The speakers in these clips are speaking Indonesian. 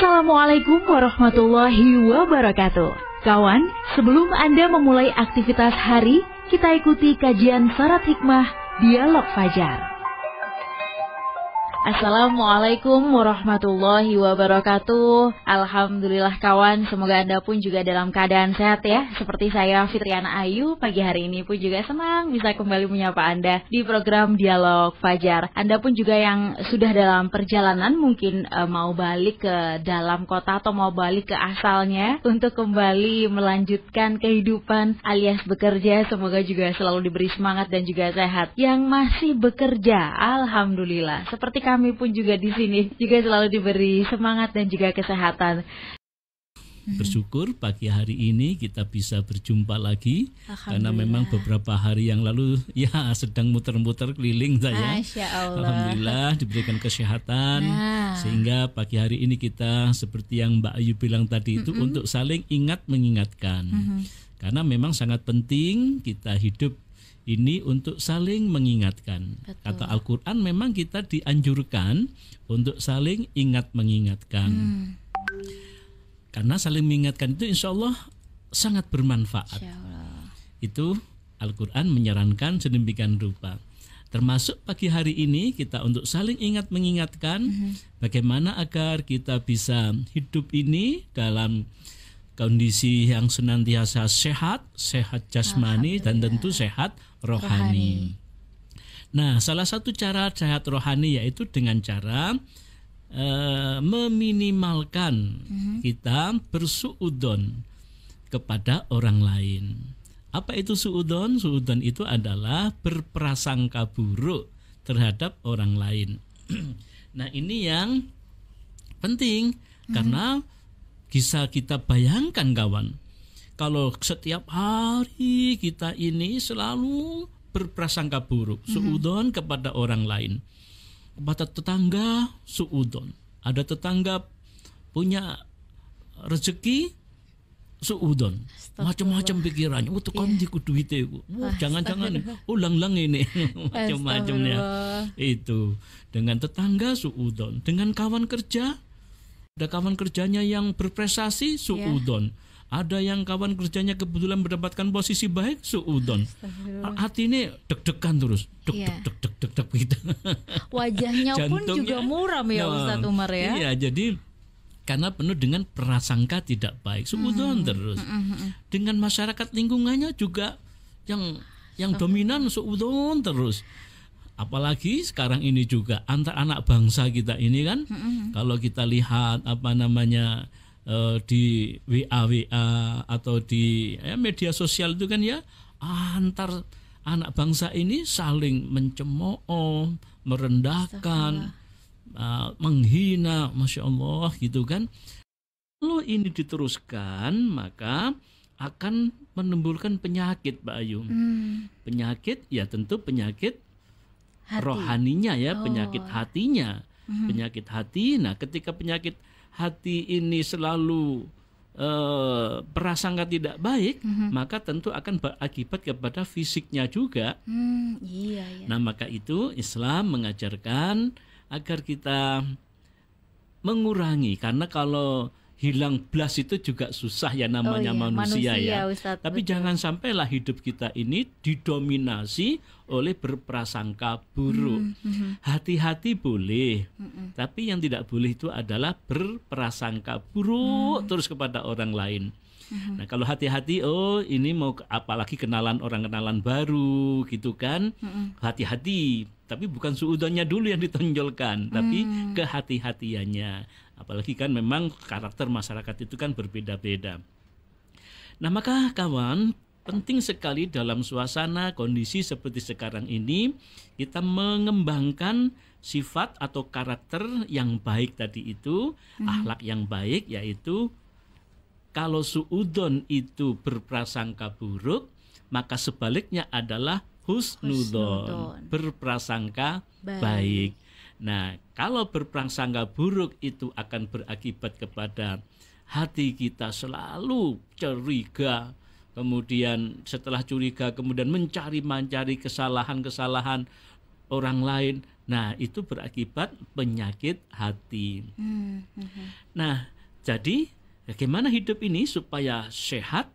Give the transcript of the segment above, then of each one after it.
Assalamualaikum warahmatullahi wabarakatuh. Kawan, sebelum Anda memulai aktivitas hari, kita ikuti kajian syarat hikmah Dialog Fajar. Assalamualaikum warahmatullahi wabarakatuh. Alhamdulillah kawan, semoga Anda pun juga dalam keadaan sehat ya. Seperti saya Fitriana Ayu, pagi hari ini pun juga senang bisa kembali menyapa Anda di program Dialog Fajar. Anda pun juga yang sudah dalam perjalanan mungkin mau balik ke dalam kota atau mau balik ke asalnya untuk kembali melanjutkan kehidupan alias bekerja. Semoga juga selalu diberi semangat dan juga sehat. Yang masih bekerja, alhamdulillah. Seperti kami pun juga di sini juga selalu diberi semangat dan juga kesehatan. Bersyukur pagi hari ini kita bisa berjumpa lagi karena memang beberapa hari yang lalu ya sedang muter-muter keliling saya. Masya Allah. Alhamdulillah diberikan kesehatan sehingga pagi hari ini kita seperti yang Mbak Ayu bilang tadi itu untuk saling ingat mengingatkan. Karena memang sangat penting kita hidup ini untuk saling mengingatkan. Betul. Kata Al-Quran memang kita dianjurkan untuk saling ingat mengingatkan. Karena saling mengingatkan itu insya Allah sangat bermanfaat. Itu Al-Quran menyarankan sedemikian rupa. Termasuk pagi hari ini kita untuk saling ingat mengingatkan bagaimana agar kita bisa hidup ini dalam kondisi yang senantiasa sehat jasmani dan tentu sehat rohani. Nah, salah satu cara sehat rohani yaitu dengan cara meminimalkan kita bersuudzon kepada orang lain. Apa itu suudzon? Suudzon itu adalah berprasangka buruk terhadap orang lain. Nah, ini yang penting karena bisa kita bayangkan kawan, kalau setiap hari kita ini selalu berprasangka buruk, suudzon kepada orang lain, kepada tetangga suudzon, ada tetangga punya rezeki suudzon, macam-macam pikirannya, tekan di duitnya, jangan-jangan ulang-ulang ini, macam-macamnya itu. Dengan tetangga suudzon, dengan kawan kerja. Ada kawan kerjanya yang berprestasi, suudzon. Ada yang kawan kerjanya kebetulan mendapatkan posisi baik, suudzon. Hati ini deg-degan terus, deg-deg gitu. Wajahnya pun juga muram ya Ustadz Umar ya. Iya, jadi karena penuh dengan prasangka tidak baik, suudzon terus. Dengan masyarakat lingkungannya juga yang dominan suudzon terus. Apalagi sekarang ini juga antar anak bangsa kita ini kan, kalau kita lihat di WA atau di media sosial itu kan ya, antar anak bangsa ini saling mencemooh, merendahkan, menghina, Masya Allah gitu kan. Kalau ini diteruskan maka akan menimbulkan penyakit, Mbak Ayu. Penyakit ya tentu penyakit hati. Rohaninya ya, penyakit hatinya, penyakit hati. Nah, ketika penyakit hati ini selalu prasangka tidak baik, maka tentu akan berakibat kepada fisiknya juga. Nah, maka itu Islam mengajarkan agar kita mengurangi, karena kalau hilang blas itu juga susah ya, namanya manusia ya. Ustadz, tapi betul. Jangan sampailah hidup kita ini didominasi oleh berprasangka buruk. Hati-hati boleh, tapi yang tidak boleh itu adalah berprasangka buruk terus kepada orang lain. Nah, kalau hati-hati, ini mau apalagi kenalan baru gitu kan, hati-hati. Tapi bukan suudzonnya dulu yang ditonjolkan, tapi kehati-hatiannya. Apalagi kan memang karakter masyarakat itu kan berbeda-beda. Nah, maka kawan, penting sekali dalam suasana kondisi seperti sekarang ini kita mengembangkan sifat atau karakter yang baik tadi itu, akhlak yang baik, yaitu kalau suudzon itu berprasangka buruk, maka sebaliknya adalah husnudzon, berprasangka baik. Nah, kalau berprasangka buruk itu akan berakibat kepada hati kita selalu curiga, kemudian setelah curiga kemudian mencari kesalahan-kesalahan orang lain. Nah, itu berakibat penyakit hati. Nah, jadi bagaimana hidup ini supaya sehat?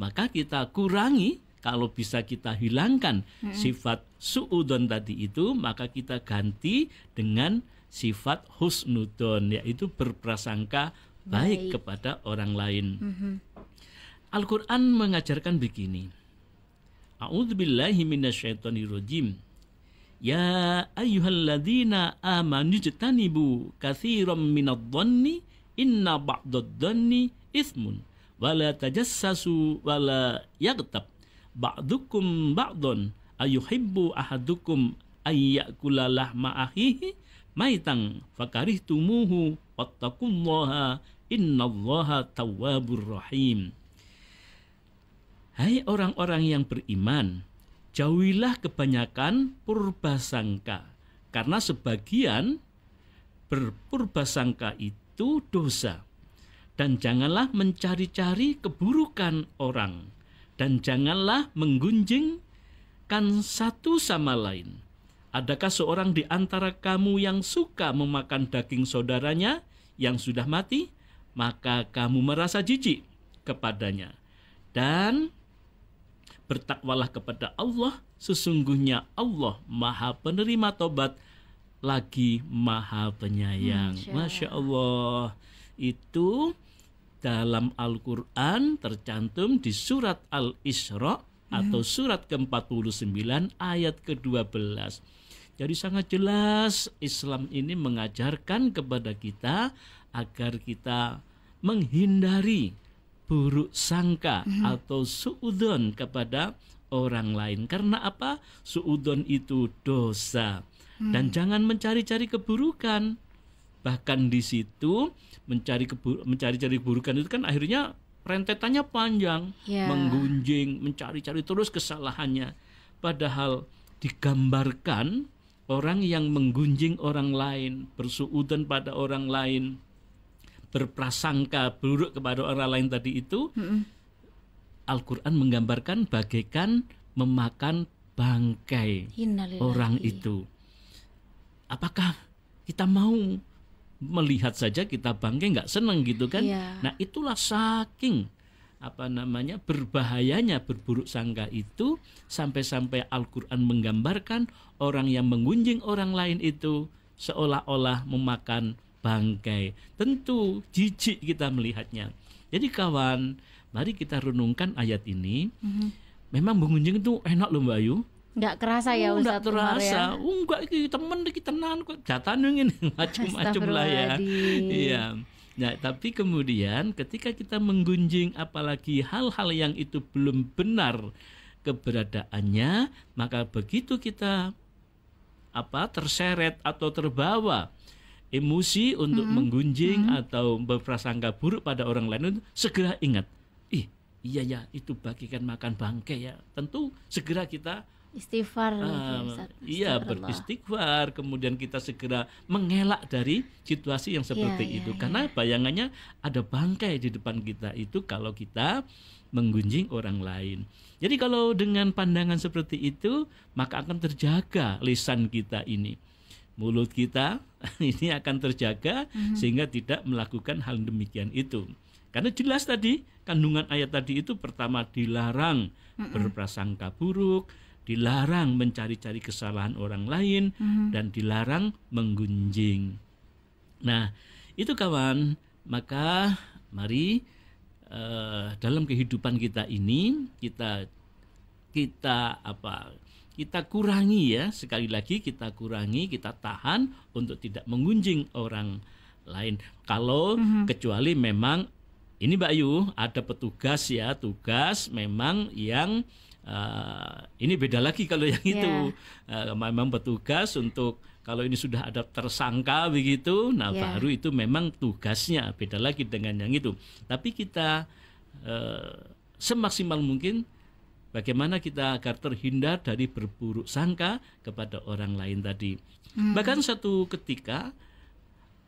Maka kita kurangi, kalau bisa kita hilangkan sifat su'udon tadi itu, maka kita ganti dengan sifat husnudon, yaitu berprasangka baik kepada orang lain. Al-Quran mengajarkan begini. A'udzubillahi minasyaitonirrajim. Ya ayyuhalladzina amanu jtanibu katsiran minadh-dhanni inna ba'dadh-dhanni itsmun wala tajassasu wala yaghtab ba'dukum ba'dhan ayuhibbu ahadukum ayyakula lahma akhihi maitan fakarihtumuhu wattaqullaha innallaha tawwabur rahim. Hai orang-orang yang beriman, jauhilah kebanyakan purbasangka, karena sebagian berpurbasangka itu dosa. Dan janganlah mencari-cari keburukan orang, dan janganlah menggunjingkan satu sama lain. Adakah seorang di antara kamu yang suka memakan daging saudaranya yang sudah mati? Maka kamu merasa jijik kepadanya. Dan bertakwalah kepada Allah, sesungguhnya Allah Maha Penerima Tobat lagi Maha Penyayang. Masya Allah. Itu dalam Al-Quran tercantum di surat Al-Isra atau surat ke-49 ayat ke-12. Jadi sangat jelas Islam ini mengajarkan kepada kita agar kita menghindari buruk sangka atau su'udon kepada orang lain. Karena apa? Su'udon itu dosa. Dan jangan mencari-cari keburukan. Bahkan di situ mencari-cari keburukan itu kan akhirnya rentetannya panjang, menggunjing, mencari-cari terus kesalahannya. Padahal digambarkan orang yang menggunjing orang lain, bersuudzon pada orang lain, berprasangka buruk kepada orang lain tadi itu, Al-Quran menggambarkan bagaikan memakan bangkai orang itu. Apakah kita mau melihat saja kita bangkai, nggak senang gitu kan? Nah, itulah saking berbahayanya berburuk sangka itu, sampai-sampai Al-Quran menggambarkan orang yang menggunjing orang lain itu seolah-olah memakan bangkai. Tentu jijik kita melihatnya. Jadi kawan, mari kita renungkan ayat ini. Memang menggunjing itu enak loh Mbak Ayu. Nggak kerasa ya Ustaz. Nggak terasa. Enggak, temen kita nan kok jatah nungin macam-macam lah ya. Iya. Nah, tapi kemudian ketika kita menggunjing apalagi hal-hal yang itu belum benar keberadaannya, maka begitu kita terseret atau terbawa emosi untuk menggunjing atau berprasangka buruk pada orang lain, segera ingat, iya ya, itu bagikan makan bangkai ya. Tentu segera kita istighfar, beristighfar, kemudian kita segera mengelak dari situasi yang seperti itu. Karena bayangannya ada bangkai di depan kita itu kalau kita menggunjing orang lain. Jadi kalau dengan pandangan seperti itu, maka akan terjaga lisan kita ini. Mulut kita ini akan terjaga sehingga tidak melakukan hal demikian itu. Karena jelas tadi, kandungan ayat tadi itu pertama dilarang berprasangka buruk, dilarang mencari-cari kesalahan orang lain, dan dilarang menggunjing. Nah, itu kawan, maka mari dalam kehidupan kita ini kita kurangi ya, sekali lagi kita kurangi, kita tahan untuk tidak menggunjing orang lain. Kalau kecuali memang ini Mbak Ayu ada petugas ya, tugas memang yang ini beda lagi kalau yang itu memang petugas untuk kalau ini sudah ada tersangka begitu, nah baru itu memang tugasnya beda lagi dengan yang itu. Tapi kita semaksimal mungkin bagaimana kita agar terhindar dari berburuk sangka kepada orang lain tadi. Bahkan satu ketika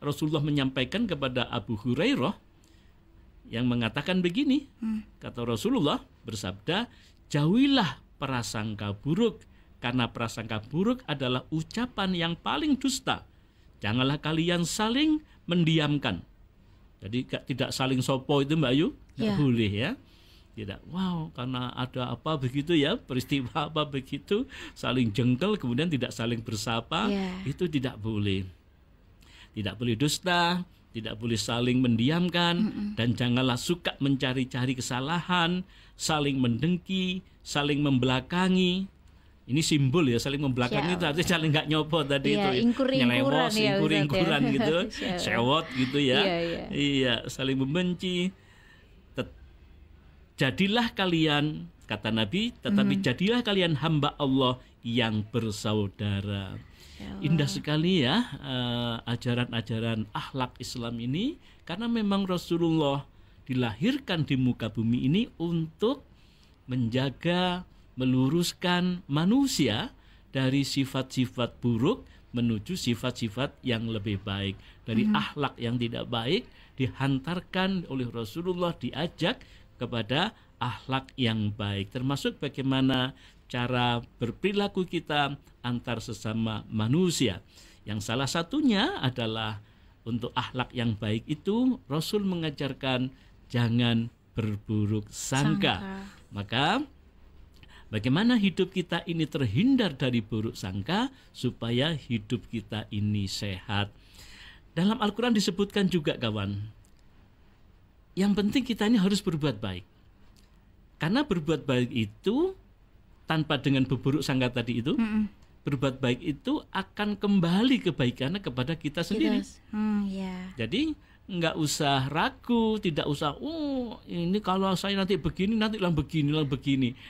Rasulullah menyampaikan kepada Abu Hurairah yang mengatakan begini, kata Rasulullah bersabda, jauhilah prasangka buruk karena prasangka buruk adalah ucapan yang paling dusta. Janganlah kalian saling mendiamkan. Jadi tidak saling sopo itu Mbak Ayu, nggak boleh ya. Tidak, wow, karena ada apa begitu ya, peristiwa apa begitu, saling jengkel kemudian tidak saling bersapa, itu tidak boleh. Tidak boleh dusta, tidak boleh saling mendiamkan, dan janganlah suka mencari-cari kesalahan, saling mendengki, saling membelakangi. Ini simbol ya, saling membelakangi itu artinya saling nggak nyopot tadi itu, nyelewos, ingkur-ingkuran gitu, sewot gitu ya. Iya, saling membenci. Jadilah kalian, kata Nabi, tetapi jadilah kalian hamba Allah yang bersaudara. Indah sekali ya ajaran-ajaran akhlak Islam ini, karena memang Rasulullah dilahirkan di muka bumi ini untuk menjaga, meluruskan manusia dari sifat-sifat buruk menuju sifat-sifat yang lebih baik. Dari akhlak yang tidak baik dihantarkan oleh Rasulullah, diajak kepada akhlak yang baik, termasuk bagaimana cara berperilaku kita antar sesama manusia. Yang salah satunya adalah untuk akhlak yang baik itu Rasul mengajarkan jangan berburuk sangka. Maka bagaimana hidup kita ini terhindar dari buruk sangka supaya hidup kita ini sehat. Dalam Al-Quran disebutkan juga kawan, yang penting kita ini harus berbuat baik. Karena berbuat baik itu tanpa dengan berburuk sangka tadi itu, berbuat baik itu akan kembali kebaikannya kepada kita sendiri. Jadi nggak usah ragu, tidak usah ini kalau saya nanti begini, nanti lang begini.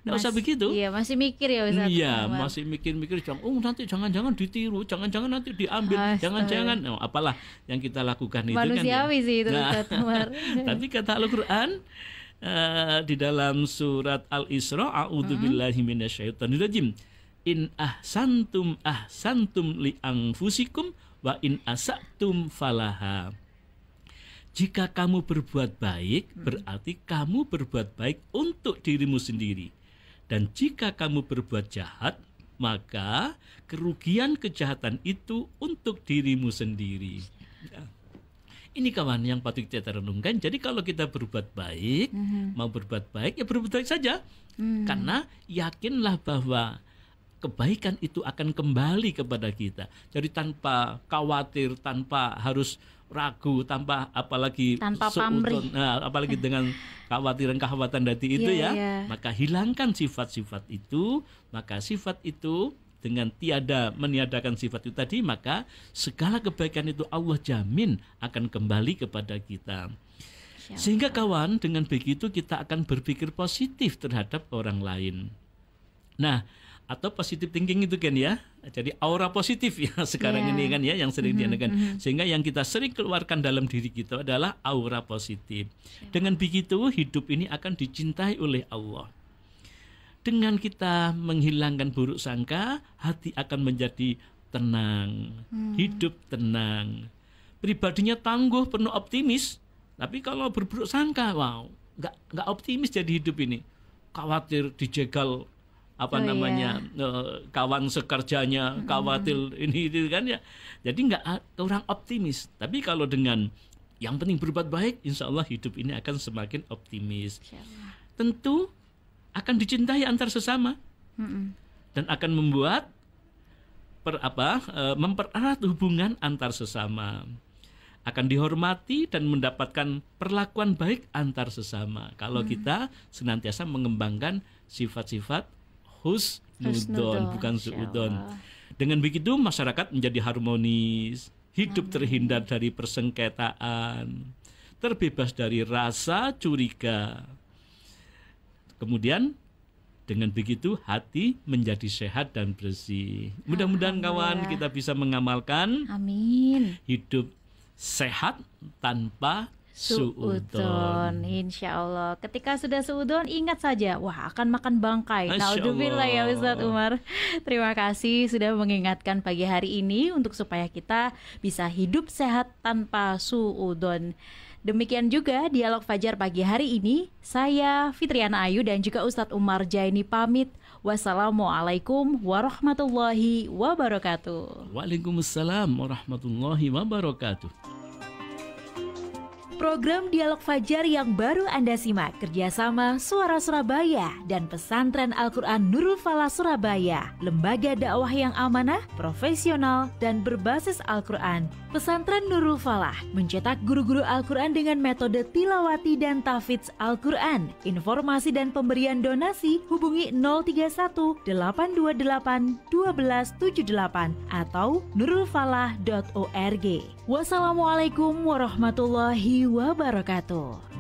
Nggak usah begitu. Iya, masih mikir ya Ustaz. Iya, masih mikir-mikir, nanti jangan-jangan ditiru, jangan-jangan nanti diambil, jangan-jangan apalah yang kita lakukan itu manusiawi kan. Sih itu Ustaz Umar. Tapi kata Al-Qur'an di dalam surat Al-Isra, a'udzubillahi minasyaitonirrajim. In ahsantum li anfusikum wa in asatum falaha. Jika kamu berbuat baik, berarti kamu berbuat baik untuk dirimu sendiri. Dan jika kamu berbuat jahat, maka kerugian kejahatan itu untuk dirimu sendiri. Ya. Ini kawan yang patut kita renungkan. Jadi kalau kita berbuat baik, mau berbuat baik, ya berbuat baik saja. Karena yakinlah bahwa kebaikan itu akan kembali kepada kita. Jadi tanpa khawatir, tanpa harus ragu, tanpa apalagi pamrih. Apalagi dengan kekhawatiran tadi itu maka hilangkan sifat-sifat itu, maka sifat itu dengan meniadakan sifat itu tadi, maka segala kebaikan itu Allah jamin akan kembali kepada kita. Sehingga kawan, dengan begitu kita akan berpikir positif terhadap orang lain. Nah, atau positive thinking itu kan ya, jadi aura positif ya sekarang ini kan ya yang sering diadakan, sehingga yang kita sering keluarkan dalam diri kita adalah aura positif. Dengan begitu hidup ini akan dicintai oleh Allah. Dengan kita menghilangkan buruk sangka, hati akan menjadi tenang, hidup tenang, pribadinya tangguh, penuh optimis. Tapi kalau berburuk sangka, nggak optimis jadi hidup ini, khawatir dijegal kawan sekerjanya, khawatir ini itu kan ya. Jadi kurang optimis. Tapi kalau dengan yang penting berbuat baik, insya Allah hidup ini akan semakin optimis. Tentu akan dicintai antar sesama dan akan membuat mempererat hubungan antar sesama. Akan dihormati dan mendapatkan perlakuan baik antar sesama. Kalau kita senantiasa mengembangkan sifat-sifat husnudon, bukan suudon. Dengan begitu masyarakat menjadi harmonis, hidup terhindar dari persengketaan, terbebas dari rasa curiga. Kemudian dengan begitu hati menjadi sehat dan bersih. Mudah-mudahan kawan kita bisa mengamalkan hidup sehat tanpa suudon. Insya Allah. Ketika sudah suudon, ingat saja, akan makan bangkai. Naudzubillah ya Ustaz Umar. Terima kasih sudah mengingatkan pagi hari ini untuk supaya kita bisa hidup sehat tanpa suudon. Demikian juga Dialog Fajar pagi hari ini. Saya Fitriana Ayu dan juga Ustadz Umar Jaini pamit. Wassalamualaikum warahmatullahi wabarakatuh. Waalaikumsalam warahmatullahi wabarakatuh. Program Dialog Fajar yang baru Anda simak kerjasama Suara Surabaya dan Pesantren Al-Quran Nurul Falah Surabaya, lembaga dakwah yang amanah, profesional, dan berbasis Al-Quran. Pesantren Nurul Falah mencetak guru-guru Al-Quran dengan metode tilawati dan tahfidz Al-Quran. Informasi dan pemberian donasi hubungi 031 828 1278 atau nurulfalah.org. Wassalamualaikum warahmatullahi wabarakatuh.